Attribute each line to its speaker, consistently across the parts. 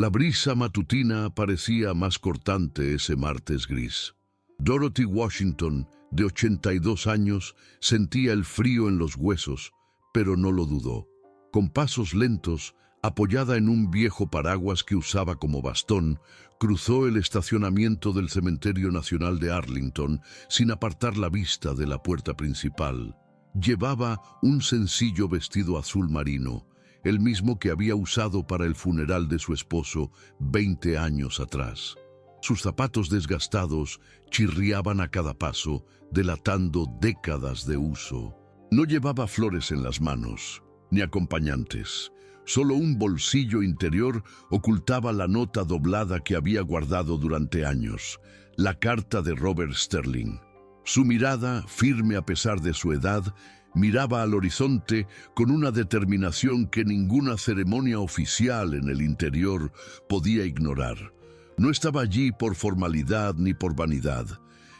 Speaker 1: La brisa matutina parecía más cortante ese martes gris. Dorothy Washington, de 82 años, sentía el frío en los huesos, pero no lo dudó. Con pasos lentos, apoyada en un viejo paraguas que usaba como bastón, cruzó el estacionamiento del Cementerio Nacional de Arlington sin apartar la vista de la puerta principal. Llevaba un sencillo vestido azul marino, el mismo que había usado para el funeral de su esposo 20 años atrás. Sus zapatos desgastados chirriaban a cada paso, delatando décadas de uso. No llevaba flores en las manos, ni acompañantes. Solo un bolsillo interior ocultaba la nota doblada que había guardado durante años, la carta de Robert Sterling. Su mirada, firme a pesar de su edad, miraba al horizonte con una determinación que ninguna ceremonia oficial en el interior podía ignorar. No estaba allí por formalidad ni por vanidad.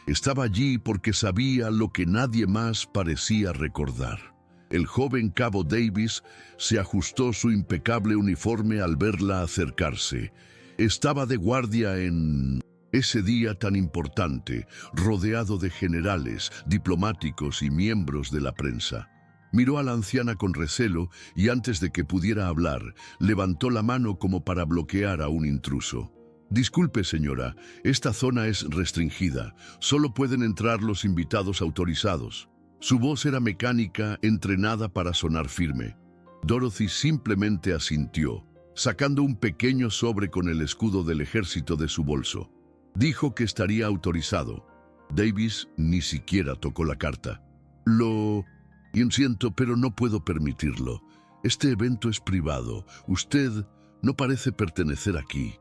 Speaker 1: Estaba allí porque sabía lo que nadie más parecía recordar. El joven cabo Davis se ajustó su impecable uniforme al verla acercarse. Estaba de guardia en ese día tan importante, rodeado de generales, diplomáticos y miembros de la prensa. Miró a la anciana con recelo y antes de que pudiera hablar, levantó la mano como para bloquear a un intruso. «Disculpe, señora, esta zona es restringida. Solo pueden entrar los invitados autorizados». Su voz era mecánica, entrenada para sonar firme. Dorothy simplemente asintió, sacando un pequeño sobre con el escudo del ejército de su bolso. Dijo que estaría autorizado. Davis ni siquiera tocó la carta. Lo siento, pero no puedo permitirlo. Este evento es privado. Usted no parece pertenecer aquí.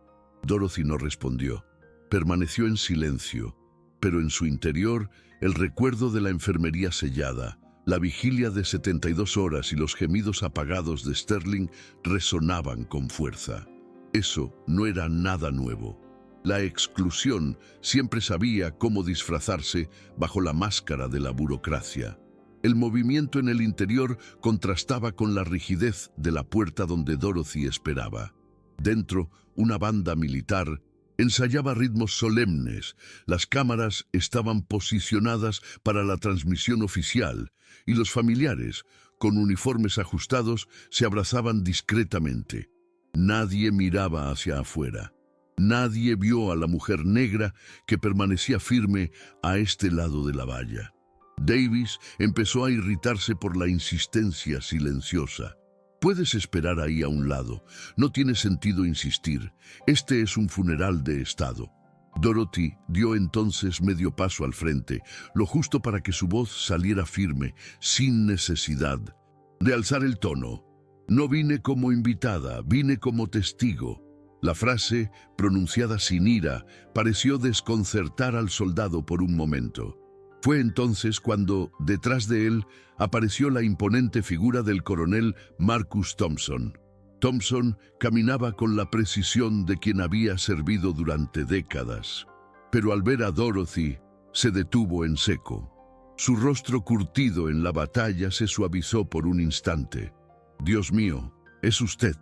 Speaker 1: Dorothy no respondió. Permaneció en silencio, pero en su interior el recuerdo de la enfermería sellada, la vigilia de 72 horas y los gemidos apagados de Sterling resonaban con fuerza. Eso no era nada nuevo. La exclusión siempre sabía cómo disfrazarse bajo la máscara de la burocracia. El movimiento en el interior contrastaba con la rigidez de la puerta donde Dorothy esperaba. Dentro, una banda militar ensayaba ritmos solemnes. Las cámaras estaban posicionadas para la transmisión oficial y los familiares, con uniformes ajustados, se abrazaban discretamente. Nadie miraba hacia afuera. Nadie vio a la mujer negra que permanecía firme a este lado de la valla. Davis empezó a irritarse por la insistencia silenciosa. «Puedes esperar ahí a un lado. No tiene sentido insistir. Este es un funeral de Estado». Dorothy dio entonces medio paso al frente, lo justo para que su voz saliera firme, sin necesidad de alzar el tono. «No vine como invitada, vine como testigo». La frase, pronunciada sin ira, pareció desconcertar al soldado por un momento. Fue entonces cuando, detrás de él, apareció la imponente figura del coronel Marcus Thompson. Thompson caminaba con la precisión de quien había servido durante décadas. Pero al ver a Dorothy, se detuvo en seco. Su rostro curtido en la batalla se suavizó por un instante. «Dios mío, es usted».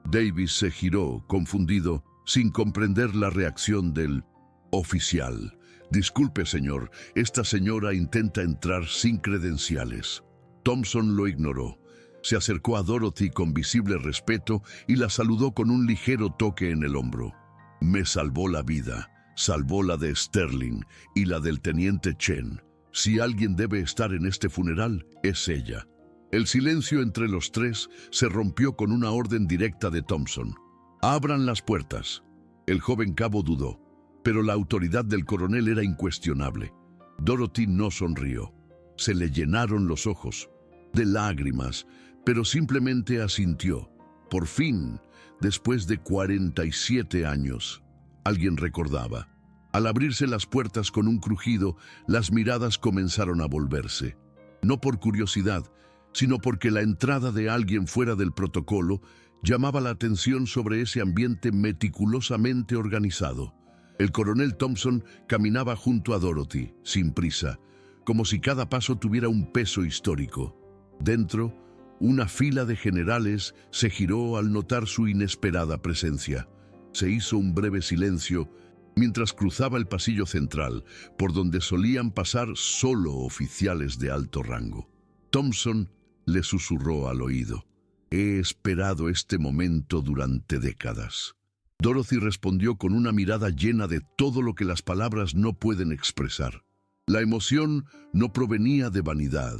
Speaker 1: Davis se giró, confundido, sin comprender la reacción del oficial. «Disculpe, señor, esta señora intenta entrar sin credenciales». Thompson lo ignoró. Se acercó a Dorothy con visible respeto y la saludó con un ligero toque en el hombro. «Me salvó la vida, salvó la de Sterling y la del teniente Chen. Si alguien debe estar en este funeral, es ella». El silencio entre los tres se rompió con una orden directa de Thompson. «Abran las puertas». El joven cabo dudó, pero la autoridad del coronel era incuestionable. Dorothy no sonrió. Se le llenaron los ojos de lágrimas, pero simplemente asintió. Por fin, después de 47 años, alguien recordaba. Al abrirse las puertas con un crujido, las miradas comenzaron a volverse. No por curiosidad, sino porque la entrada de alguien fuera del protocolo llamaba la atención sobre ese ambiente meticulosamente organizado. El coronel Thompson caminaba junto a Dorothy, sin prisa, como si cada paso tuviera un peso histórico. Dentro, una fila de generales se giró al notar su inesperada presencia. Se hizo un breve silencio mientras cruzaba el pasillo central, por donde solían pasar solo oficiales de alto rango. Thompson le susurró al oído: «He esperado este momento durante décadas». Dorothy respondió con una mirada llena de todo lo que las palabras no pueden expresar. La emoción no provenía de vanidad,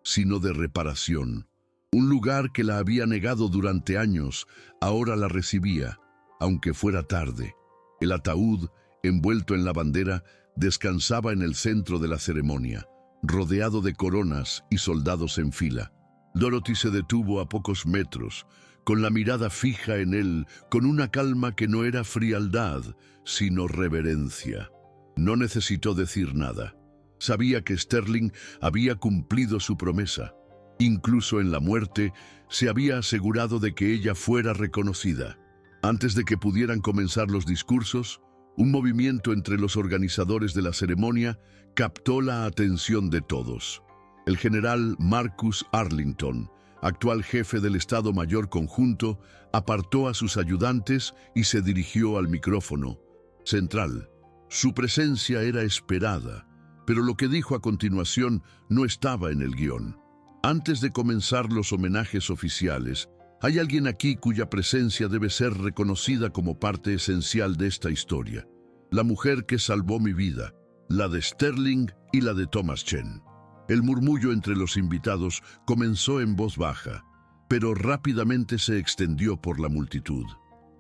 Speaker 1: sino de reparación. Un lugar que la había negado durante años, ahora la recibía, aunque fuera tarde. El ataúd, envuelto en la bandera, descansaba en el centro de la ceremonia, rodeado de coronas y soldados en fila. Dorothy se detuvo a pocos metros, con la mirada fija en él, con una calma que no era frialdad, sino reverencia. No necesitó decir nada. Sabía que Sterling había cumplido su promesa. Incluso en la muerte, se había asegurado de que ella fuera reconocida. Antes de que pudieran comenzar los discursos, un movimiento entre los organizadores de la ceremonia captó la atención de todos. El general Marcus Arlington, actual jefe del Estado Mayor Conjunto, apartó a sus ayudantes y se dirigió al micrófono central. Su presencia era esperada, pero lo que dijo a continuación no estaba en el guión. Antes de comenzar los homenajes oficiales, hay alguien aquí cuya presencia debe ser reconocida como parte esencial de esta historia. La mujer que salvó mi vida, la de Sterling y la de Thomas Chen. El murmullo entre los invitados comenzó en voz baja, pero rápidamente se extendió por la multitud.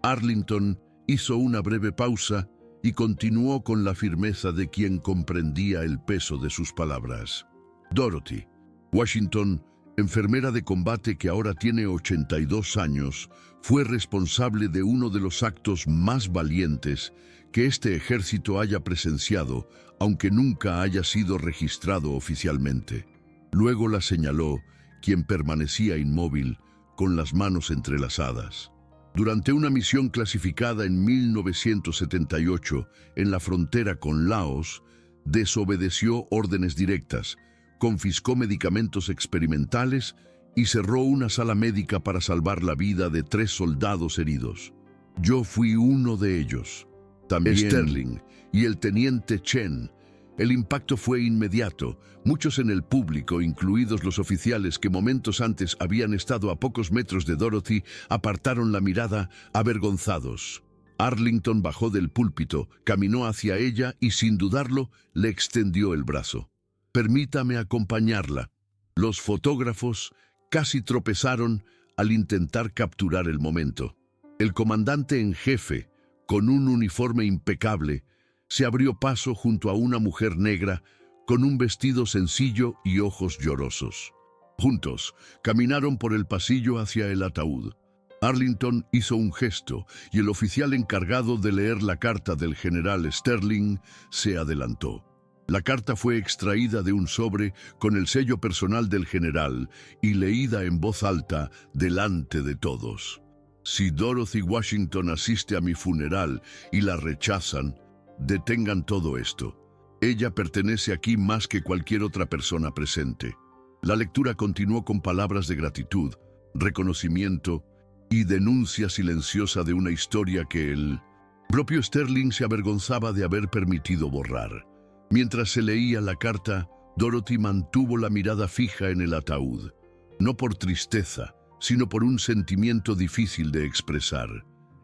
Speaker 1: Arlington hizo una breve pausa y continuó con la firmeza de quien comprendía el peso de sus palabras. Dorothy Washington, enfermera de combate que ahora tiene 82 años, fue responsable de uno de los actos más valientes que este ejército haya presenciado, aunque nunca haya sido registrado oficialmente. Luego la señaló, quien permanecía inmóvil, con las manos entrelazadas. Durante una misión clasificada en 1978 en la frontera con Laos, desobedeció órdenes directas, confiscó medicamentos experimentales y cerró una sala médica para salvar la vida de 3 soldados heridos. Yo fui uno de ellos. También Sterling y el teniente Chen. El impacto fue inmediato. Muchos en el público, incluidos los oficiales que momentos antes habían estado a pocos metros de Dorothy, apartaron la mirada, avergonzados. Arlington bajó del púlpito, caminó hacia ella y, sin dudarlo, le extendió el brazo. «Permítame acompañarla». Los fotógrafos casi tropezaron al intentar capturar el momento. El comandante en jefe, con un uniforme impecable, se abrió paso junto a una mujer negra con un vestido sencillo y ojos llorosos. Juntos, caminaron por el pasillo hacia el ataúd. Arlington hizo un gesto y el oficial encargado de leer la carta del general Sterling se adelantó. La carta fue extraída de un sobre con el sello personal del general y leída en voz alta delante de todos. Si Dorothy Washington asiste a mi funeral y la rechazan, detengan todo esto. Ella pertenece aquí más que cualquier otra persona presente. La lectura continuó con palabras de gratitud, reconocimiento y denuncia silenciosa de una historia que el propio Sterling se avergonzaba de haber permitido borrar. Mientras se leía la carta, Dorothy mantuvo la mirada fija en el ataúd, no por tristeza, sino por un sentimiento difícil de expresar.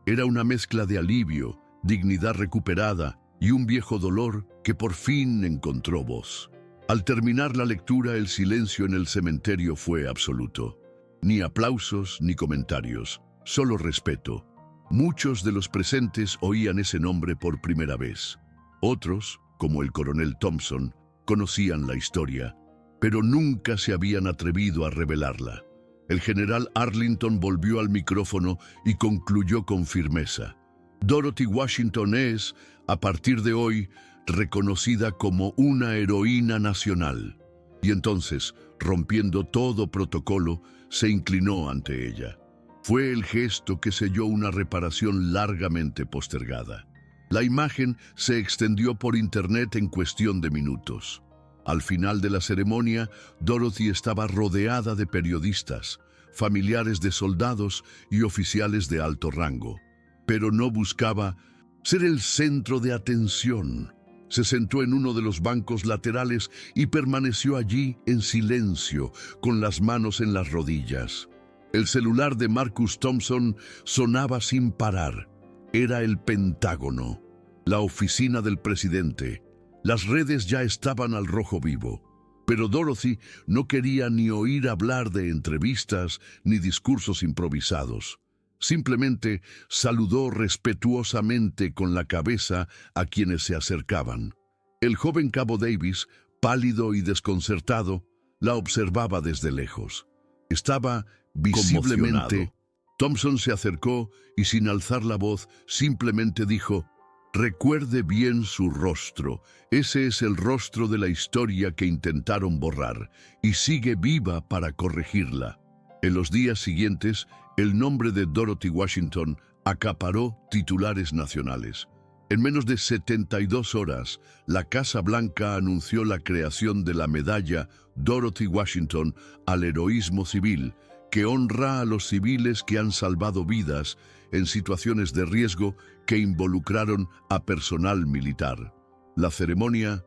Speaker 1: Era una mezcla de alivio, dignidad recuperada y un viejo dolor que por fin encontró voz. Al terminar la lectura, el silencio en el cementerio fue absoluto. Ni aplausos ni comentarios, solo respeto. Muchos de los presentes oían ese nombre por primera vez. Otros, como el coronel Thompson, conocían la historia, pero nunca se habían atrevido a revelarla. El general Arlington volvió al micrófono y concluyó con firmeza. Dorothy Washington es, a partir de hoy, reconocida como una heroína nacional. Y entonces, rompiendo todo protocolo, se inclinó ante ella. Fue el gesto que selló una reparación largamente postergada. La imagen se extendió por internet en cuestión de minutos. Al final de la ceremonia, Dorothy estaba rodeada de periodistas, familiares de soldados y oficiales de alto rango. pero no buscaba ser el centro de atención. Se sentó en uno de los bancos laterales y permaneció allí en silencio, con las manos en las rodillas. El celular de Marcus Thompson sonaba sin parar. Era el Pentágono, la oficina del presidente. Las redes ya estaban al rojo vivo. Pero Dorothy no quería ni oír hablar de entrevistas ni discursos improvisados. Simplemente saludó respetuosamente con la cabeza a quienes se acercaban. El joven cabo Davis, pálido y desconcertado, la observaba desde lejos. Estaba visiblemente conmocionado. Thompson se acercó y sin alzar la voz simplemente dijo: «Recuerde bien su rostro. Ese es el rostro de la historia que intentaron borrar y sigue viva para corregirla». En los días siguientes, el nombre de Dorothy Washington acaparó titulares nacionales. En menos de 72 horas, la Casa Blanca anunció la creación de la medalla Dorothy Washington al heroísmo civil, que honra a los civiles que han salvado vidas en situaciones de riesgo que involucraron a personal militar. La ceremonia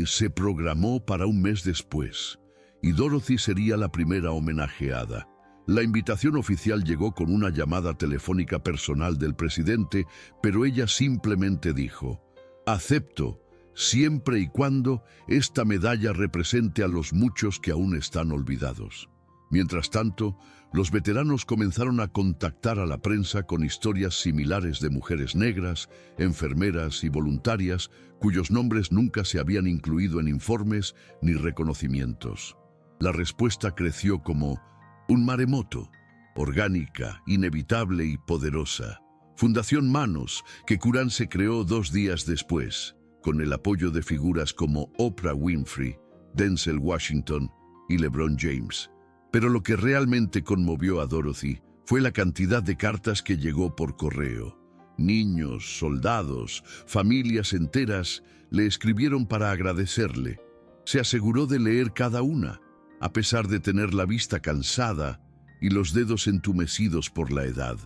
Speaker 1: se programó para un mes después, y Dorothy sería la primera homenajeada. La invitación oficial llegó con una llamada telefónica personal del presidente, pero ella simplemente dijo: «Acepto, siempre y cuando esta medalla represente a los muchos que aún están olvidados». Mientras tanto, los veteranos comenzaron a contactar a la prensa con historias similares de mujeres negras, enfermeras y voluntarias cuyos nombres nunca se habían incluido en informes ni reconocimientos. La respuesta creció como un maremoto, orgánica, inevitable y poderosa. Fundación Manos, que Curran se creó 2 días después, con el apoyo de figuras como Oprah Winfrey, Denzel Washington y LeBron James. Pero lo que realmente conmovió a Dorothy fue la cantidad de cartas que llegó por correo. Niños, soldados, familias enteras le escribieron para agradecerle. Se aseguró de leer cada una, a pesar de tener la vista cansada y los dedos entumecidos por la edad.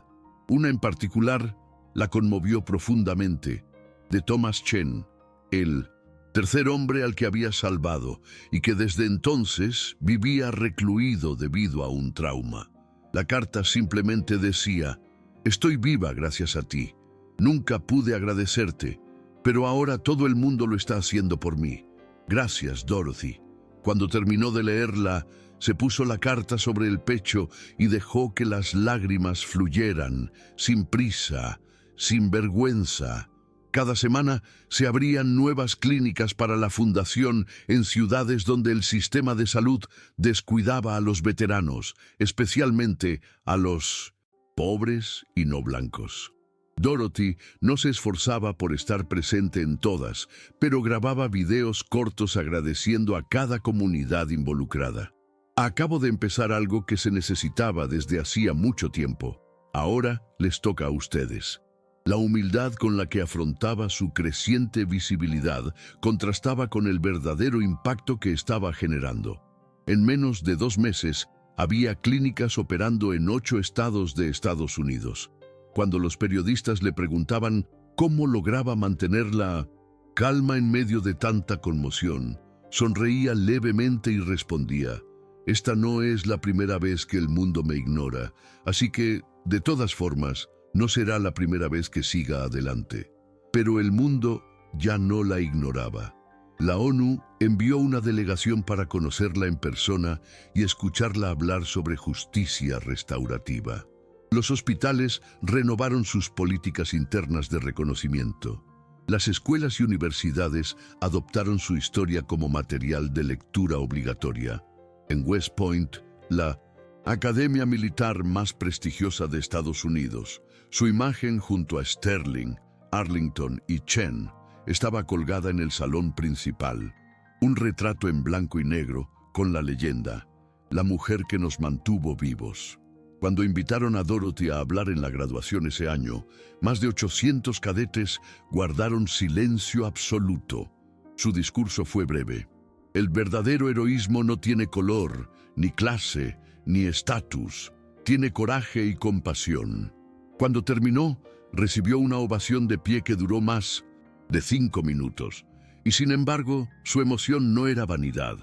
Speaker 1: Una en particular la conmovió profundamente, de Thomas Chen, el tercer hombre al que había salvado y que desde entonces vivía recluido debido a un trauma. La carta simplemente decía: «Estoy viva gracias a ti. Nunca pude agradecerte, pero ahora todo el mundo lo está haciendo por mí. Gracias, Dorothy». Cuando terminó de leerla, se puso la carta sobre el pecho y dejó que las lágrimas fluyeran, sin prisa, sin vergüenza. Cada semana se abrían nuevas clínicas para la fundación en ciudades donde el sistema de salud descuidaba a los veteranos, especialmente a los pobres y no blancos. Dorothy no se esforzaba por estar presente en todas, pero grababa videos cortos agradeciendo a cada comunidad involucrada. Acabo de empezar algo que se necesitaba desde hacía mucho tiempo. Ahora les toca a ustedes. La humildad con la que afrontaba su creciente visibilidad contrastaba con el verdadero impacto que estaba generando. En menos de 2 meses, había clínicas operando en 8 estados de Estados Unidos. Cuando los periodistas le preguntaban cómo lograba mantener la calma en medio de tanta conmoción, sonreía levemente y respondía: «Esta no es la primera vez que el mundo me ignora, así que, de todas formas, no será la primera vez que siga adelante». Pero el mundo ya no la ignoraba. La ONU envió una delegación para conocerla en persona y escucharla hablar sobre justicia restaurativa. Los hospitales renovaron sus políticas internas de reconocimiento. Las escuelas y universidades adoptaron su historia como material de lectura obligatoria. En West Point, la academia militar más prestigiosa de Estados Unidos, su imagen junto a Sterling, Arlington y Chen estaba colgada en el salón principal. Un retrato en blanco y negro con la leyenda: «La mujer que nos mantuvo vivos». Cuando invitaron a Dorothy a hablar en la graduación ese año, más de 800 cadetes guardaron silencio absoluto. Su discurso fue breve. El verdadero heroísmo no tiene color, ni clase, ni estatus. Tiene coraje y compasión. Cuando terminó, Recibió una ovación de pie que duró más de 5 minutos. Y sin embargo, su emoción no era vanidad,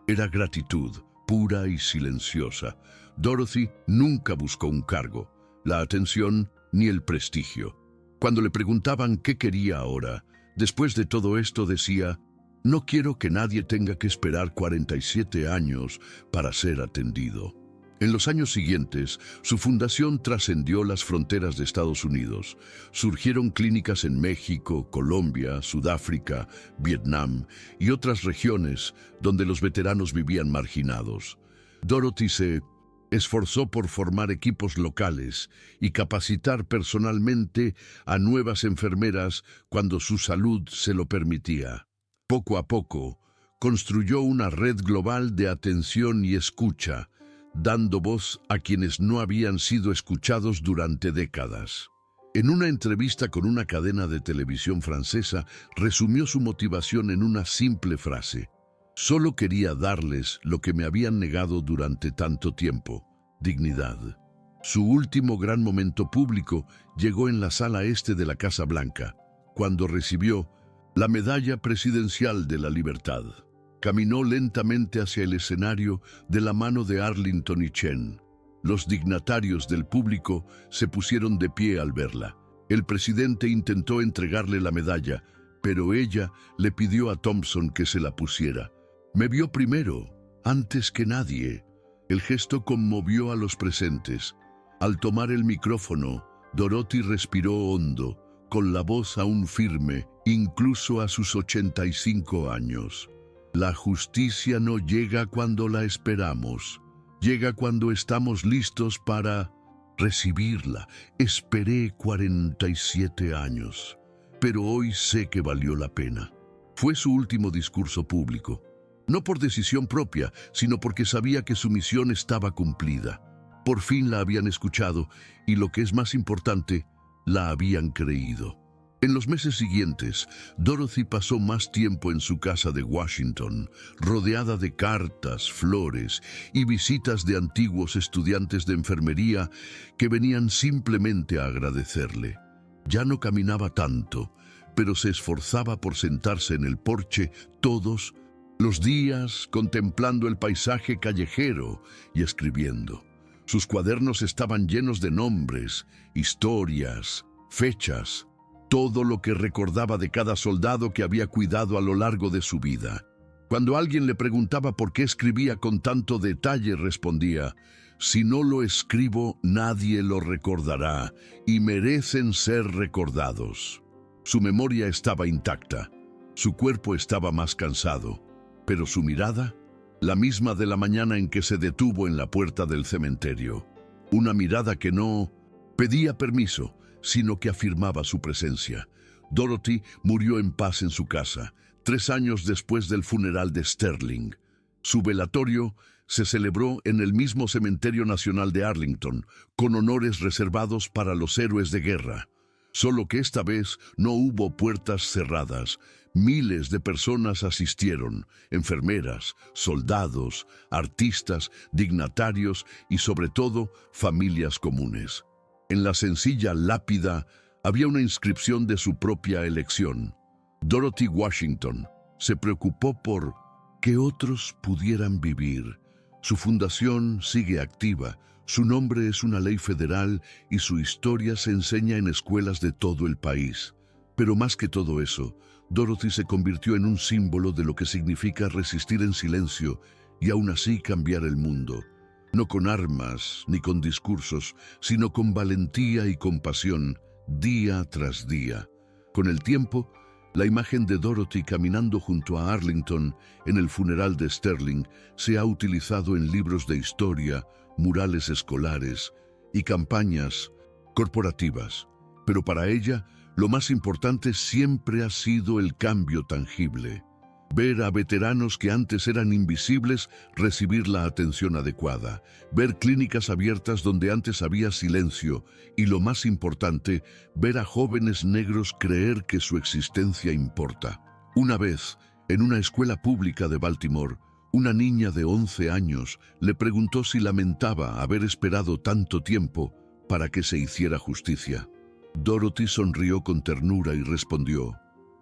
Speaker 1: era gratitud, pura y silenciosa. Dorothy nunca buscó un cargo, la atención ni el prestigio. Cuando le preguntaban qué quería ahora, después de todo esto decía: no quiero que nadie tenga que esperar 47 años para ser atendido. En los años siguientes, su fundación trascendió las fronteras de Estados Unidos. Surgieron clínicas en México, Colombia, Sudáfrica, Vietnam y otras regiones donde los veteranos vivían marginados. Dorothy se esforzó por formar equipos locales y capacitar personalmente a nuevas enfermeras cuando su salud se lo permitía. Poco a poco, construyó una red global de atención y escucha, dando voz a quienes no habían sido escuchados durante décadas. En una entrevista con una cadena de televisión francesa, resumió su motivación en una simple frase: solo quería darles lo que me habían negado durante tanto tiempo: dignidad. Su último gran momento público llegó en la sala este de la Casa Blanca, cuando recibió la Medalla Presidencial de la Libertad. Caminó lentamente hacia el escenario de la mano de Arlington y Chen. Los dignatarios del público se pusieron de pie al verla. El presidente intentó entregarle la medalla, pero ella le pidió a Thompson que se la pusiera. Me vio primero, antes que nadie. El gesto conmovió a los presentes. Al tomar el micrófono, Dorothy respiró hondo, con la voz aún firme, incluso a sus 85 años. La justicia no llega cuando la esperamos, llega cuando estamos listos para recibirla. Esperé 47 años, pero hoy sé que valió la pena. Fue su último discurso público, no por decisión propia, sino porque sabía que su misión estaba cumplida. Por fin la habían escuchado y, lo que es más importante, la habían creído. En los meses siguientes, Dorothy pasó más tiempo en su casa de Washington, rodeada de cartas, flores y visitas de antiguos estudiantes de enfermería que venían simplemente a agradecerle. Ya no caminaba tanto, pero se esforzaba por sentarse en el porche todos los días, contemplando el paisaje callejero y escribiendo. Sus cuadernos estaban llenos de nombres, historias, fechas, todo lo que recordaba de cada soldado que había cuidado a lo largo de su vida. Cuando alguien le preguntaba por qué escribía con tanto detalle, respondía: si no lo escribo, nadie lo recordará, y merecen ser recordados. Su memoria estaba intacta, su cuerpo estaba más cansado, pero su mirada, la misma de la mañana en que se detuvo en la puerta del cementerio. Una mirada que no pedía permiso, sino que afirmaba su presencia. Dorothy murió en paz en su casa, 3 años después del funeral de Sterling. Su velatorio se celebró en el mismo Cementerio Nacional de Arlington, con honores reservados para los héroes de guerra. Solo que esta vez no hubo puertas cerradas. Miles de personas asistieron: enfermeras, soldados, artistas, dignatarios y, sobre todo, familias comunes. En la sencilla lápida había una inscripción de su propia elección: Dorothy Washington. Se preocupó por que otros pudieran vivir. Su fundación sigue activa, su nombre es una ley federal y su historia se enseña en escuelas de todo el país. Pero más que todo eso, Dorothy se convirtió en un símbolo de lo que significa resistir en silencio y aún así cambiar el mundo. No con armas ni con discursos, sino con valentía y compasión, día tras día. Con el tiempo, la imagen de Dorothy caminando junto a Arlington en el funeral de Sterling se ha utilizado en libros de historia, murales escolares y campañas corporativas. Pero para ella, lo más importante siempre ha sido el cambio tangible. Ver a veteranos que antes eran invisibles recibir la atención adecuada, ver clínicas abiertas donde antes había silencio y, lo más importante, ver a jóvenes negros creer que su existencia importa. Una vez, en una escuela pública de Baltimore, una niña de 11 años le preguntó si lamentaba haber esperado tanto tiempo para que se hiciera justicia. Dorothy sonrió con ternura y respondió,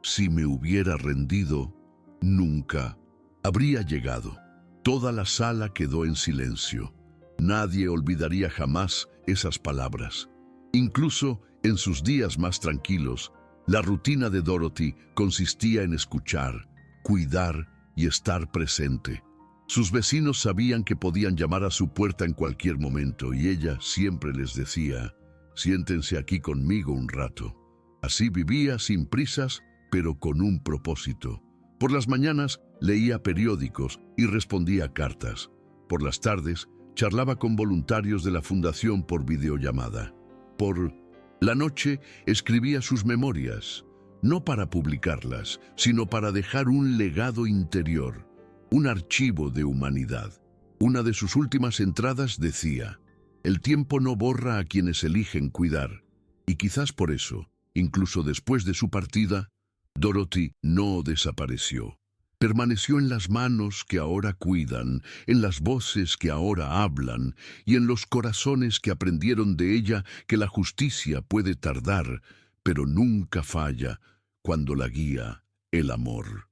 Speaker 1: si me hubiera rendido, nunca habría llegado. Toda la sala quedó en silencio. Nadie olvidaría jamás esas palabras. Incluso en sus días más tranquilos, la rutina de Dorothy consistía en escuchar, cuidar y estar presente. Sus vecinos sabían que podían llamar a su puerta en cualquier momento y ella siempre les decía, siéntense aquí conmigo un rato. Así vivía sin prisas, pero con un propósito. Por las mañanas leía periódicos y respondía cartas. Por las tardes charlaba con voluntarios de la fundación por videollamada. Por la noche escribía sus memorias, no para publicarlas, sino para dejar un legado interior, un archivo de humanidad. Una de sus últimas entradas decía, el tiempo no borra a quienes eligen cuidar, y quizás por eso, incluso después de su partida, Dorothy no desapareció. Permaneció en las manos que ahora cuidan, en las voces que ahora hablan y en los corazones que aprendieron de ella que la justicia puede tardar, pero nunca falla cuando la guía el amor.